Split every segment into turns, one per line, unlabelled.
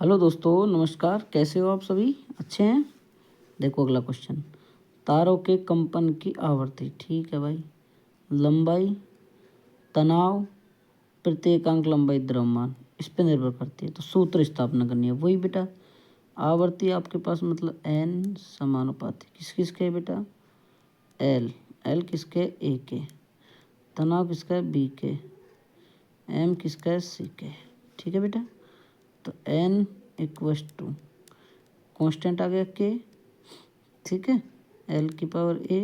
Hello दोस्तों, नमस्कार। कैसे हो आप सभी? अच्छे हैं? देखो अगला क्वेश्चन। तारों के कंपन की आवृत्ति, ठीक है भाई, लंबाई, तनाव, प्रत्येकांक लंबाई, द्रव्यमान, इस पे निर्भर करती है। तो सूत्र स्थापना करनी है। वही बेटा, आवृत्ति आपके पास मतलब n समानुपाती किस किस के बेटा? l किसके? a के। तनाव किसका है? b के। m किसका है? c के। ठीक है बेटा। तो n इक्वस टू कॉन्स्टेंट आ गया के, ठीक है, एल की पावर ए,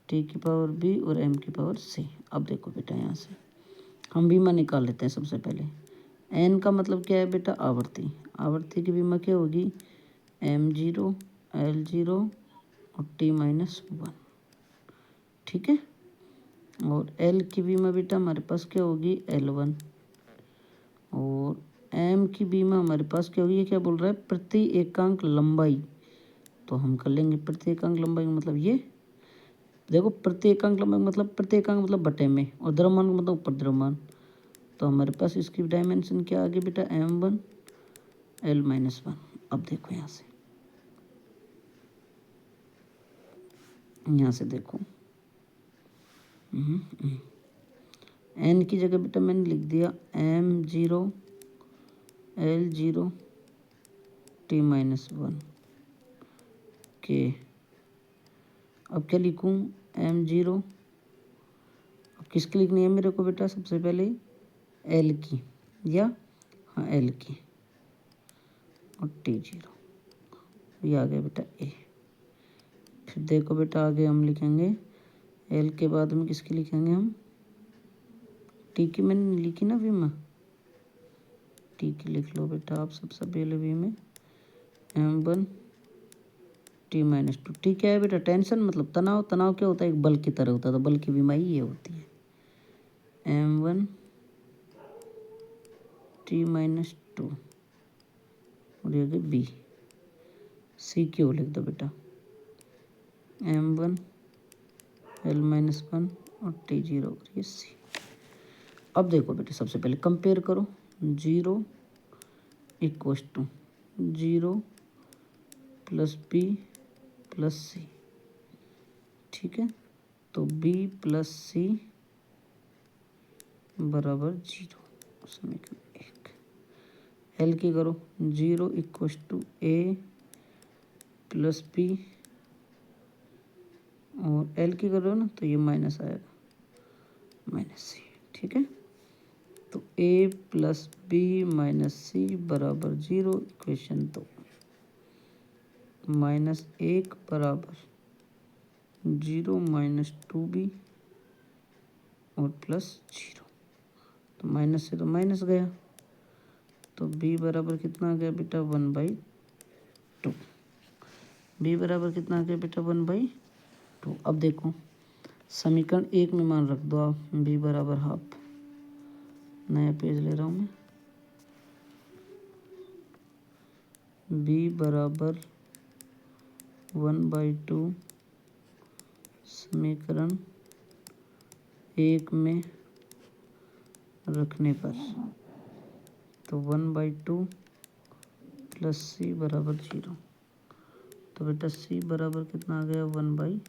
टी की पावर बी और एम की पावर सी। अब देखो बेटा, यहाँ से हम बीमा निकाल लेते हैं सबसे पहले। एन का मतलब क्या है बेटा? आवृत्ति। आवृत्ति की बीमा क्या होगी? एम जीरो, एल जीरो और टी माइनस वन, ठीक है। और एल की बीमा बेटा हमारे पास क्या होगी? L one. और एम की बीमा हमारे पास क्या होगी? ये क्या बोल रहा है? प्रति एकांक लंबाई। तो हम कर लेंगे प्रति एकांक लंबाई मतलब ये देखो, प्रति एकांक लंबाई मतलब प्रति एकांक मतलब बटे में, और द्रव्यमान का मतलब ऊपर द्रव्यमान। तो हमारे पास इसकी डायमेंशन क्या आ गई बेटा? M one L minus one. अब देखो यहाँ से देखो, एन की जगह बेटा मैंने लिख दिया M zero L zero T minus one के। अब क्या लिखूँ? M zero. अब किसकी लिखनी है मेरे को बेटा? सबसे पहले एल की, या हाँ एल की, और टी जीरो। ये आ गया बेटा ए। फिर देखो बेटा आगे हम लिखेंगे एल के बाद में किसकी लिखेंगे हम? टी की मैंने लिखी ना बीमा, टी की लिख लो बेटा आप सबसे पहले बी में M one T minus two. T क्या है बेटा? टेंशन मतलब तनाव। तनाव क्या होता है? एक बल की तरह होता है, तो बल की बीमा ही ये होती है। M one T minus two, और ये बी। सी क्यू लिख दो बेटा M one L minus one और टी जीरो, और ये सी। अब देखो बेटे सबसे पहले कंपेयर करो। Zero equals to zero plus B plus C, ठीक है। तो बी प्लस सी बराबर जीरो, समीकरण एक। एल की करो, zero equals to A plus B, और एल की करो ना तो ये माइनस आएगा, माइनस सी, ठीक है। तो A plus B minus C बराबर जीरो। इक्वेशन दो, माइनस एक बराबर जीरो माइनस टू बी और प्लस जीरो। तो माइनस से तो माइनस गया, तो बी बराबर कितना आ गया बेटा? One by to. बी बराबर कितना आ गया बेटा? One by to. अब देखो समीकरण एक में मान रख दो आप, बी बराबर हाफ। नया पेज ले रहा हूँ मैं। बी बराबर वन बाई टू समीकरण एक में रखने पर, तो वन बाई टू प्लस सी बराबर जीरो। तो बेटा सी बराबर कितना आ गया? One by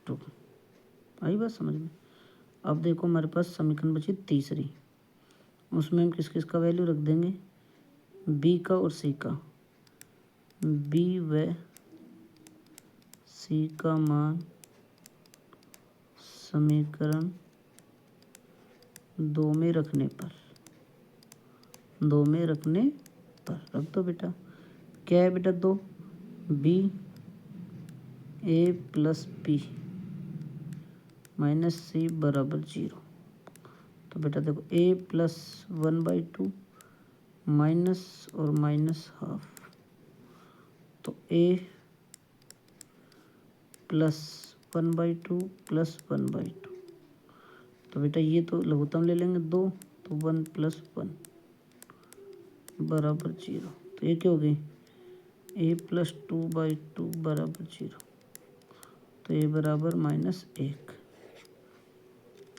to. आई बात समझ में? अब देखो हमारे पास समीकरण बची तीसरी, उसमें हम किस किस का वैल्यू रख देंगे? बी का और सी का। बी व सी का मान समीकरण दो में रखने पर, दो में रखने पर रख दो बेटा। क्या है बेटा? दो, B A plus B minus C बराबर जीरो। तो बेटा देखो A plus one by two minus और माइनस हाफ, तो A plus one by two plus one by two. तो बेटा ये तो लघुत्तम ले लेंगे दो, तो वन प्लस वन बराबर जीरो। तो ये क्या हो गई? A plus two by two बराबर जीरो। तो ए बराबर माइनस एक।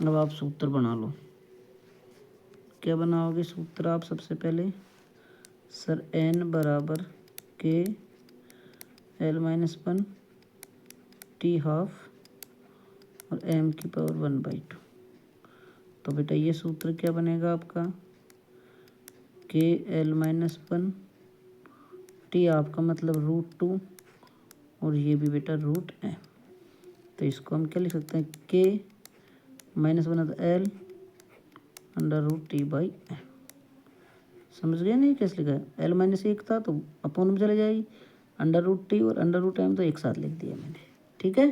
अब आप सूत्र बना लो। क्या बनाओगे सूत्र आप? सबसे पहले सर एन बराबर के L minus one T half और एम की पावर 1/2। तो बेटा ये सूत्र क्या बनेगा आपका, के एल माइनस वन टी आपका मतलब √2 और ये भी बेटा √m। तो इसको हम क्या लिख सकते हैं, के माइनस वन है तो एल √T/m। समझ गए नहीं कैसे लिखा है, एल माइनस एक था तो अपोन में चले जाएगी, √T और √m तो एक साथ लिख दिया मैंने, ठीक है।